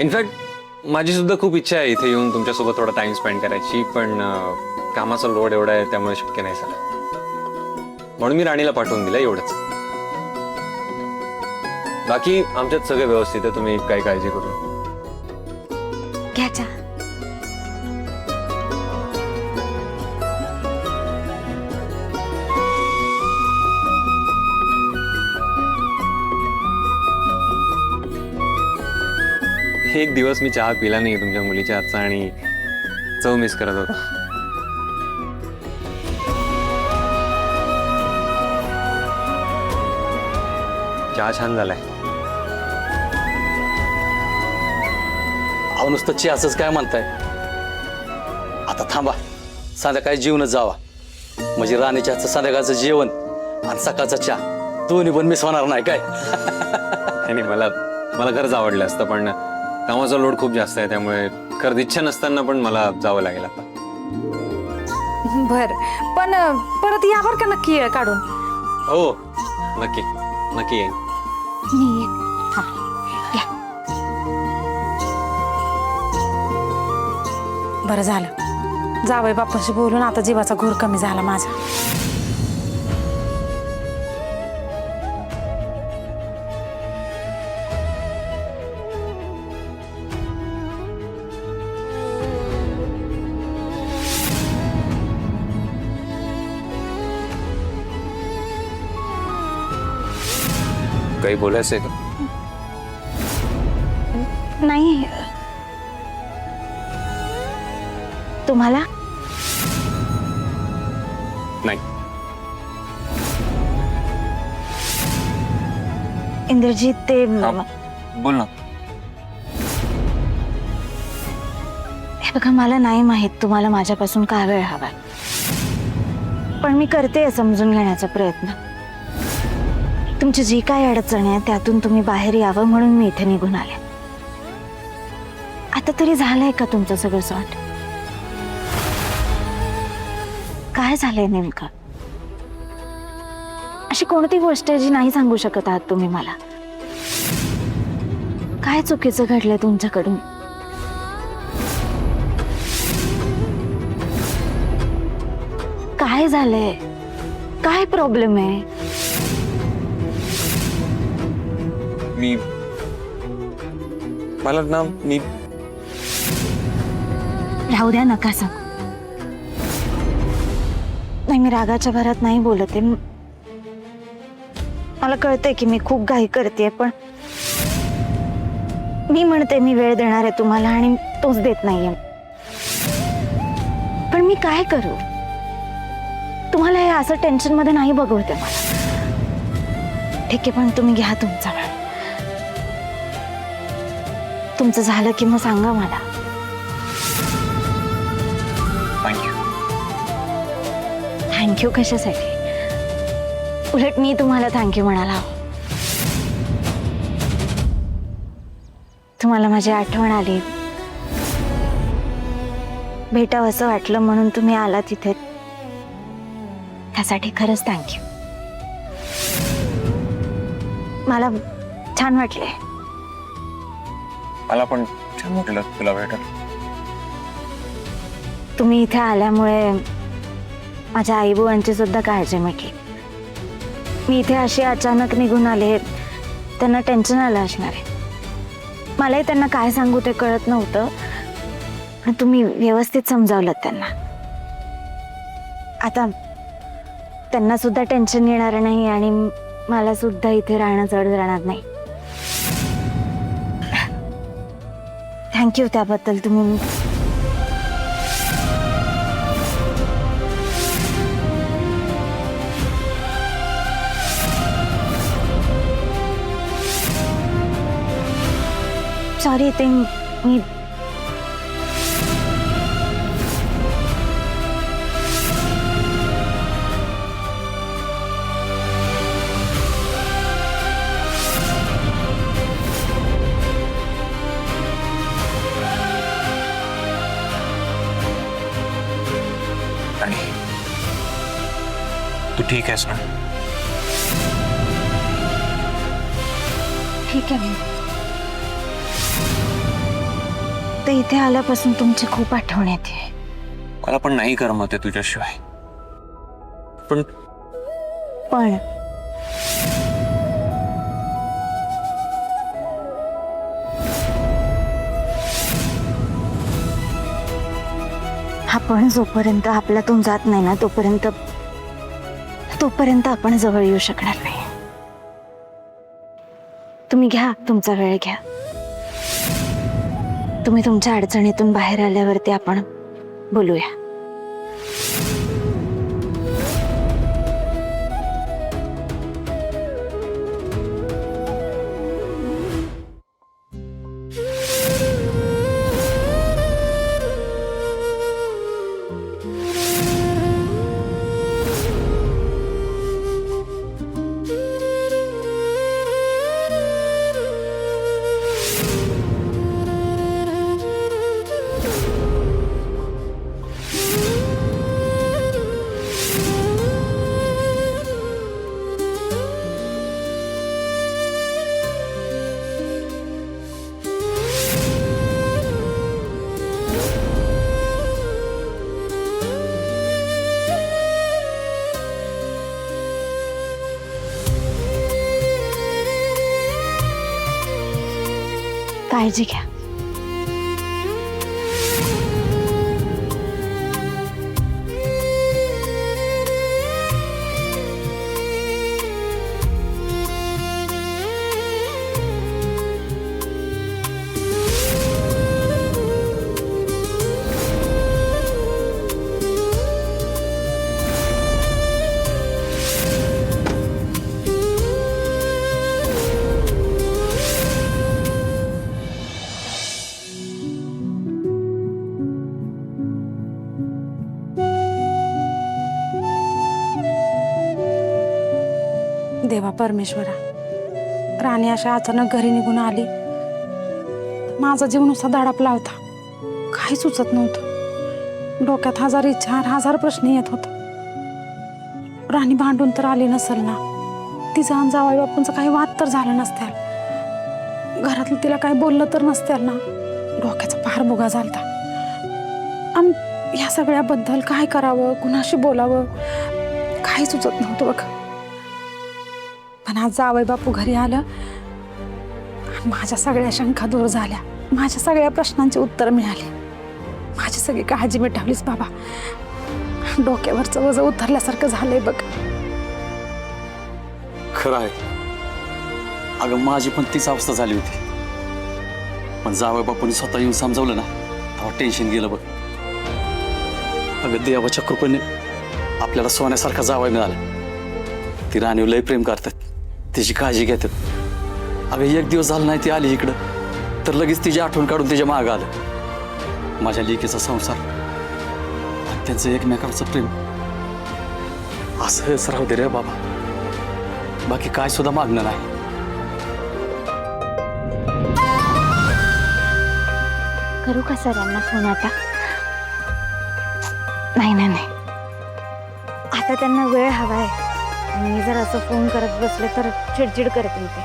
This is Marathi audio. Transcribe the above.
इनफॅक्ट माझी सुद्धा खूप इच्छा आहे इथे येऊन तुमच्यासोबत थोडा टाइम स्पेंड करायची, पण कामाचा लोड एवढा आहे त्यामुळे शक्य नाही झालं. म्हणून मी राणीला पाठवून दिलं, एवढंच. बाकी आमच्यात सगळे व्यवस्थित आहे, तुम्ही काही काळजी करू नका. घ्या चहा. एक दिवस मी चहा पिला नाही तुमच्या मुलीच्या हातचा आणि चव मिस करत होता. चहा छान झालाय. अहो नुसतं चहाचंच काय म्हणताय? आता थांबा, संध्याकाळी जेवणच जावा. म्हणजे राणीच्या हातचं संध्याकाळचं जेवण आणि सकाळचा चहा दोन्ही पण मिस होणार नाही काय? आणि मला खरंच आवडलं असतं, पण कामाचा लोड खूप जास्त आहे त्यामुळे खरंच इच्छा नसताना पण मला जावं लागेल आता. बर, पण परत या बर का नक्की येळ काढून. हो, नक्की नक्की येईन. मी येईन. हा, या. बरं झालं, जावई बापाशी बोलून आता जीवाचा घोर कमी झाला माझा. काही बोलायचंय का? नाही, तुम्हाला? नाही. इंद्रजीत, ते बोल ना. हे बघा, मला नाही माहित तुम्हाला माझ्यापासून काय वेळ हवा, पण मी करते समजून घेण्याचा प्रयत्न. तुमची जी काय अडचण आहे त्यातून तुम्ही बाहेर यावं म्हणून मी इथे निघून आले. आता तरी झालंय का तुमचं सगळं सॉर्ट? काय झालंय नेमकं? अशी कोणती गोष्ट आहे जी नाही सांगू शकत आहात तुम्ही मला? काय चुकीचं घडलंय तुमच्याकडून? काय झालंय? काय प्रॉब्लेम आहे? मला ना राहू द्या, नका सांगू. नाही, मी रागाच्या भरात नाही बोलत आहे. मला कळतंय की मी खूप घाई करते, पण मी म्हणते मी वेळ देणार आहे तुम्हाला आणि तोच देत नाहीये. पण मी काय करू? तुम्हाला हे असं टेन्शन मध्ये नाही बघवते मला. ठीक आहे, पण तुम्ही घ्या तुमचा वेळ. तुमचं झालं की मग सांगा मला. थँक्यू. थँक्यू कशासाठी? उलट मी तुम्हाला थँक्यू म्हणायला हवं. तुम्हाला माझी आठवण आली, भेटावं असं वाटलं म्हणून तुम्ही आला तिथे. त्यासाठी खरंच थँक्यू. मला छान वाटले. मला पण छान वाटलं तुला भेटून. तुम्ही इथे आल्यामुळे माझ्या आईबाबांची सुद्धा काळजी मिटली. मी इथे अशी अचानक निघून आले, त्यांना टेन्शन आलं असणार आहे. मलाही त्यांना काय सांगू ते कळत नव्हतं, पण तुम्ही व्यवस्थित समजावलं त्यांना. आता त्यांना सुद्धा टेन्शन येणार नाही आणि मला सुद्धा इथे राहणं जड जाणार नाही. थँक्यू त्याबद्दल. तुम्ही सॉरी, ते मी तू ठीक आहेस ना? ठीक आहे. आता इथे आल्यापासून तुमची खूप आठवण येते. मला पण नाही करमत आहे तुझ्याशिवाय. पण पण हा पण जोपर्यंत आपल्यातून जात नाही ना तोपर्यंत आपण जवळ येऊ शकणार नाही. तुम्ही घ्या तुमचा वेळ घ्या. तुम्ही तुमच्या अडचणीतून बाहेर आल्यावरती आपण बोलूया. काळजी घ्या. देवा परमेश्वरा, राणी अशा अचानक घरी निघून आली. माझा जीव नुसता दडापला होता. काही सुचत नव्हतं. डोक्यात हजार इच्छा, हजार प्रश्न येत होता. राणी भांडून तर आली नसेल ना? तिचा आणि जावई बापूंचा काही वाद तर झाला नसत्याल. घरातलं तिला काही बोललं तर नसत्याल ना? डोक्याचा फार बुगा झालता. आणि ह्या सगळ्याबद्दल काय करावं, कुणाशी बोलावं काही सुचत नव्हतं बघ. पण आज जावई बापू घरी आलं आणि माझ्या सगळ्या शंका दूर झाल्या. माझ्या सगळ्या प्रश्नांची उत्तर मिळाली. माझी सगळी काळजी मिटवलीस बाबा. डोक्यावरचं वजन उतरल्यासारखं झालंय बघ. खरं आहे. अगं माझी पण तीच अवस्था झाली होती. पण जावई बापूंनी स्वतः येऊन समजावलं ना, तेव्हा टेन्शन गेलं बघ. अगं देवाच्या कृपेने आपल्याला सोन्यासारखा जावई मिळाला. ती राणीवर लय प्रेम करतात, तिची काळजी घेतात. अगं एक दिवस झाला नाही ती आली इकडं तर लगेच तिची आठवण काढून तिच्या मागं आलं. माझ्या लेकीचा संसार आणि त्यांचं एकमेकांचं प्रेम असंच राहू दे रे बाबा. बाकी काय सुद्धा मागणं नाही. करू का सरांना फोन आता? नाही. आता त्यांना वेळ हवाय. आणि जर असं फोन करत बसले तर चिडचिड करतील ते.